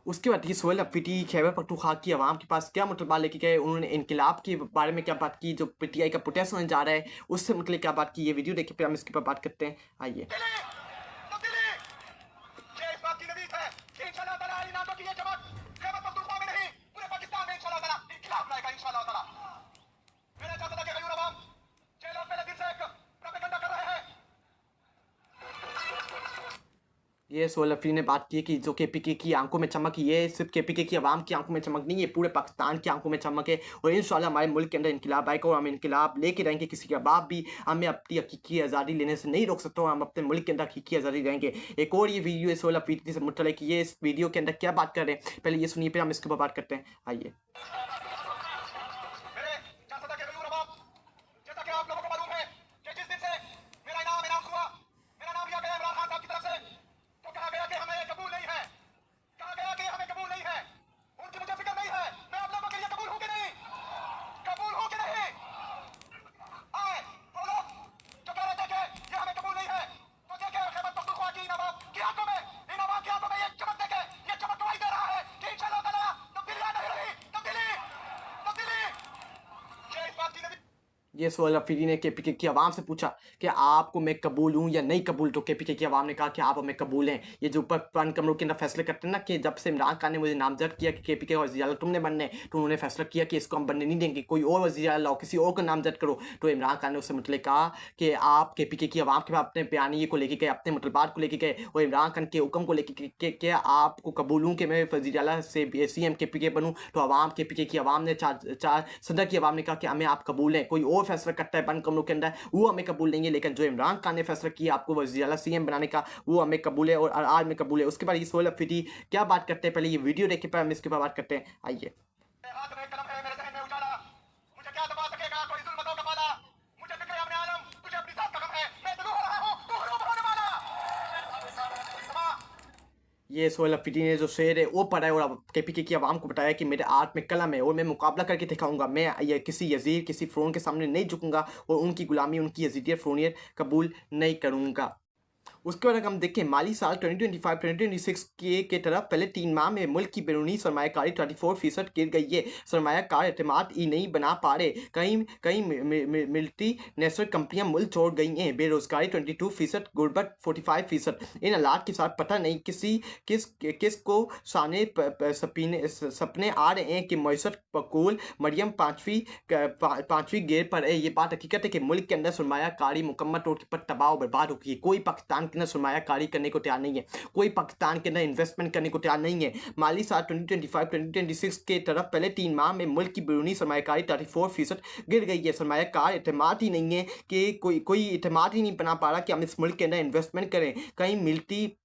उसके बाद ये सोहेल अफरीदी खैबर पख्तूनख्वा की आवाम के पास क्या मुतलबा लेके गए, उन्होंने इनकलाब के बारे में क्या बात की, जो पीटीआई का प्रोटेस्ट होने जा रहा है उससे मतलब क्या बात की, ये वीडियो देखिए फिर हम इसके ऊपर बात करते हैं। आइए। ये सोहेल अफरीदी ने बात की कि जो केपीके की आंखों में चमक, ये सिर्फ केपीके की आवाम की आंखों में चमक नहीं है, पूरे पाकिस्तान की आंखों में चमक है। और इंशाल्लाह हमारे मुल्क के अंदर इनकलाब आएगा और हम इनकलाब लेके रहेंगे। किसी का बाप भी हमें अपनी हकीकी आज़ादी लेने से नहीं रोक सकता और हम अपने मुल्क के अंदर हकीकी आज़ादी रहेंगे। एक और ये वीडियो है सोहेल अफरीदी से मुतल्लिक़, ये इस वीडियो के अंदर क्या बात कर रहे हैं पहले ये सुनिए, फिर हम इसके ऊपर बात करते हैं। आइए। ये सोहेल अफरीदी ने केपीके की आवाम से पूछा कि आपको मैं कबूल हूँ या नहीं कबूल, तो केपीके की आवाम ने कहा कि आप हमें कबूल हैं। ये जो ऊपर पन कमरों के अंदर फैसले करते हैं ना, कि जब से इमरान खान ने मुझे नामजद किया कि केपीके का वज़ीर आला तुमने बनना है, तो उन्होंने फैसला किया कि इसको हम बनने नहीं देंगे, कोई और वज़ीर आला लाओ, किसी और को नामजद करो। तो इमरान खान ने उससे मतलब कहा कि आप केपीके की आवाम के अपने बयानिए को लेके गए, अपने मुतलबात को लेके गए और इमरान खान के हुक्म को लेके कि आपको कबूल हूँ कि मैं वज़ीर आला से सीएम केपीके बनूँ। तो आवाम केपीके की आवाम ने चार सदर की आवाम ने कहा कि हमें आप कबूल हैं। कोई और फैसला करता है बंद कमरों के अंदर, वो हमें कबूल नहीं है, लेकिन जो इमरान खान ने फैसला किया आपको वज़ीर आला सीएम बनाने का, वो हमें कबूल है और आज में कबूल है। उसके बाद ये सोहेल अफरीदी क्या बात करते हैं, पहले ये वीडियो देख के फिर हम इसके ऊपर बात करते हैं। आइए। ये सोहेल अफरीदी ने जो शेर है वो पढ़ा है और अब केपीके की आवाम को बताया कि मेरे हाथ में कलम है और मैं मुकाबला करके दिखाऊंगा, मैं ये किसी यजीर किसी फ़िरौन के सामने नहीं झुकूंगा और उनकी गुलामी, उनकी यजीदियत फ़िरौनियत कबूल नहीं करूंगा। उसके बाद अगर हम देखें माली साल 2025-2026 के तरफ पहले 3 माह में मुल्क की बैरूनी सरमायाकारी 34% गिर गई है। सरमायाकार एतमाद ही नहीं बना पा रहे, कई कई मिलिट्री नेशनल कंपनियां मुल्क छोड़ गई हैं। बेरोजगारी 22%, गुर्बत 45%। इन हालात के साथ पता नहीं किस को सपने आ रहे हैं कि मैसर पकूल मरियम पाँचवीं गेर पर है। ये बात हकीकत है कि मुल्क के अंदर सरमायाकारी मुकम्मल तौर पर तबाह और बर्बाद हो गई है। कोई पाकिस्तान के अंदर सरमायाकारी करने को तैयार नहीं है, कोई पाकिस्तान के अंदर इन्वेस्टमेंट करने को तैयार नहीं है। माली साल 2025-2026 के तरफ पहले 3 माह में मुल्क की बैरूनी सरमायाकारी 34% गिर गई है। सरमायाकार एतमाद ही नहीं है कि कोई एतमाद ही नहीं बना पा रहा कि हम इस मुल्क के अंदर इन्वेस्टमेंट करें। कहीं मिलती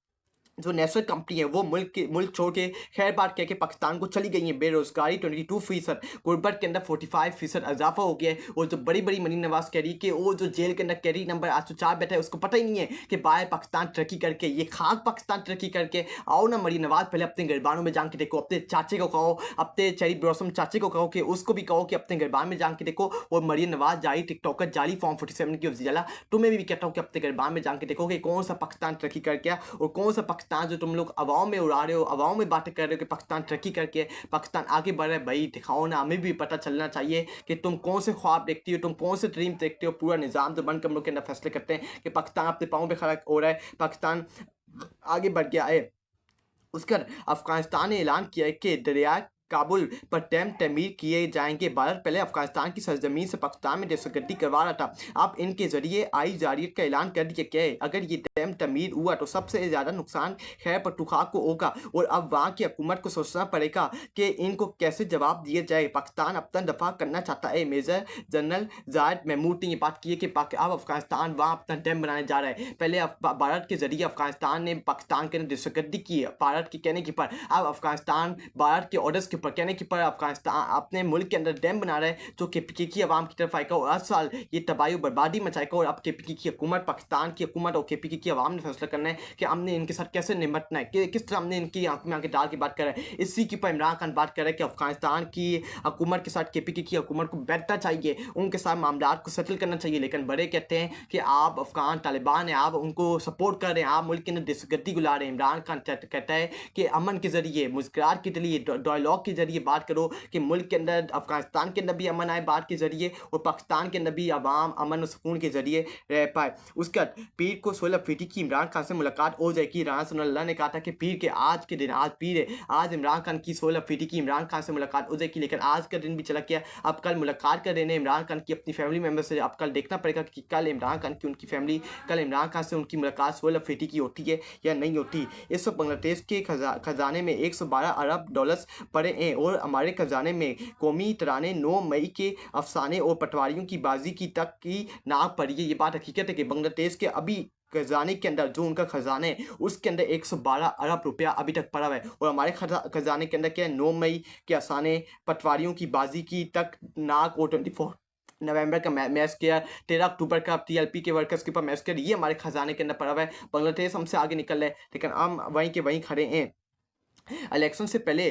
जो नेशनल कंपनी है वो मुल्क छोड़ के खैर बात कह के पाकिस्तान को चली गई है। बेरोजगारी 22%, गुर्बत के अंदर 45% इजाफा हो गया है। और जो बड़ी बड़ी मनी नवाज कह रही है कि वो जो जेल के अंदर कैरी नंबर 804 बैठा है उसको पता ही नहीं है कि बाहर पाकिस्तान तरक्की करके, ये खाक पाकिस्तान तरक्की करके। आओ ना मरी नवाज, पहले अपने गरबानों में जान के देखो, अपने चाचे को कहो, अपने चेरी ब्लॉसम चाचे को कहो कि उसको भी कहो कि अपने गरबान में जान के देखो। और मरी नवाज जारी टिकटॉकर जाली फॉर्म 47 की वज़ीर, तुम्हें भी कहता हूँ कि अपने गरबान में जान के देखो कि कौन सा पाकिस्तान तरक्की कर गया और कौन सा पाकिस्तान जो तुम लोग अवाम में उड़ा रहे हो, अवाम में बातें कर रहे हो कि पाकिस्तान तरक्की करके पाकिस्तान आगे बढ़ रहा है। भाई दिखाओ ना, हमें भी पता चलना चाहिए कि तुम कौन से ख्वाब देखती हो, तुम कौन से ड्रीम देखते हो। पूरा निज़ाम जो बंद कमरों के अंदर फैसले करते हैं कि पाकिस्तान अपने पाँव पे खड़ा हो रहा है, पाकिस्तान आगे बढ़ गया है। उसका अफगानिस्तान ने ऐलान किया है कि दरिया काबुल पर डैम तमीर किए जाएंगे। भारत पहले अफगानिस्तान की सरजमीन से पाकिस्तान में दहशतगर्दी करवा रहा था, अब इनके जरिए आई जारियत का ऐलान कर दिया गया है। अगर ये डैम तमीर हुआ तो सबसे ज़्यादा नुकसान खैबर पख्तूनख्वा को होगा और अब वहाँ की हुकूमत को सोचना पड़ेगा कि इनको कैसे जवाब दिया जाए। पाकिस्तान अपना दफा करना चाहता है। मेजर जनरल जायद महमूद ने ये बात की है कि अब अफगानिस्तान वहाँ अपना डैम बनाने जा रहा है। पहले भारत के जरिए अफगानिस्तान ने पाकिस्तान के अंदर दहशतगर्दी की है, भारत के कहने के पर। अब अफगानिस्तान भारत के ऑर्डर्स के ऊपर, कहने के पर अफगानिस्तान अपने मुल्क के अंदर डैम बना रहा है जो केपीके की आवाम की तरफ आएगा और हर साल ये तबाही बर्बादी मचाएगा। और अब केपीके की हुकूमत, पाकिस्तान की हुकूमत और केपीके की आवाम ने फैसला करना है कि हमने इनके साथ कैसे निपटना है, किस तरह हमने इनकी आंखों में आंखें डाल के बात कर रहा है। इसी के ऊपर इमरान खान बात कर रहा है कि अफगानिस्तान की हुकूमत के साथ केपीके की हुकूमत को बैठना चाहिए, उनके साथ मामलात को सेटल करना चाहिए। लेकिन बड़े कहते हैं कि आप अफगान तालिबान है, आप उनको सपोर्ट कर रहे हैं, आप मुल्क के अंदर दहशतगर्दी गुला रहे हैं। इमरान खान कहता है कि अमन के जरिए, मुस्कुराहट के जरिए, डायलॉग के जरिए बात करो कि मुल्क के अंदर, अफगानिस्तान के अंदर भी अमन आए बात के जरिए और पाकिस्तान के अंदर भी अवाम अमन और सुकून के जरिए रह पाए। उसके बाद पीर को 16 फीटी की इमरान खान से मुलाकात हो जाएगी। राना सनाउल्लाह ने कहा था कि पीर के आज के दिन, आज पीर है, आज इमरान खान की 16 फीटी की इमरान खान से मुलाकात हो जाएगी। लेकिन आज का दिन भी चला गया, अब कल मुलाकात कर रहे हैं इमरान खान की अपनी फैमिली मेम्बर से। अब कल देखना पड़ेगा कि कल इमरान खान की उनकी फैमिली, कल इमरान खान से उनकी मुलाकात 16 फीटी की होती है या नहीं होती। इस वक्त बांग्लादेश के खजाने में 112 अरब डॉलर्स पड़े हैं और हमारे खजाने में कौमी तराने 9 मई के अफसाने और पटवारियों की बाजी की तक की नाक पड़ी है। ये बात हकीकत है कि बांग्लादेश के अभी खजाने के अंदर, जो उनका खजाना है उसके अंदर 112 अरब रुपया अभी तक पड़ा हुआ है। और हमारे खजाने के अंदर क्या है, 9 मई के अफसाने, पटवारियों की बाजी की तक नाक और 24 नवंबर का मैच किया, 13 अक्टूबर का टीएलपी के वर्कर्स के ऊपर मैच किया। ये हमारे खजाने के अंदर पड़ा हुआ है। बांग्लादेश हमसे आगे निकल रहा है लेकिन हम वहीं के वहीं खड़े हैं। इलेक्शन से पहले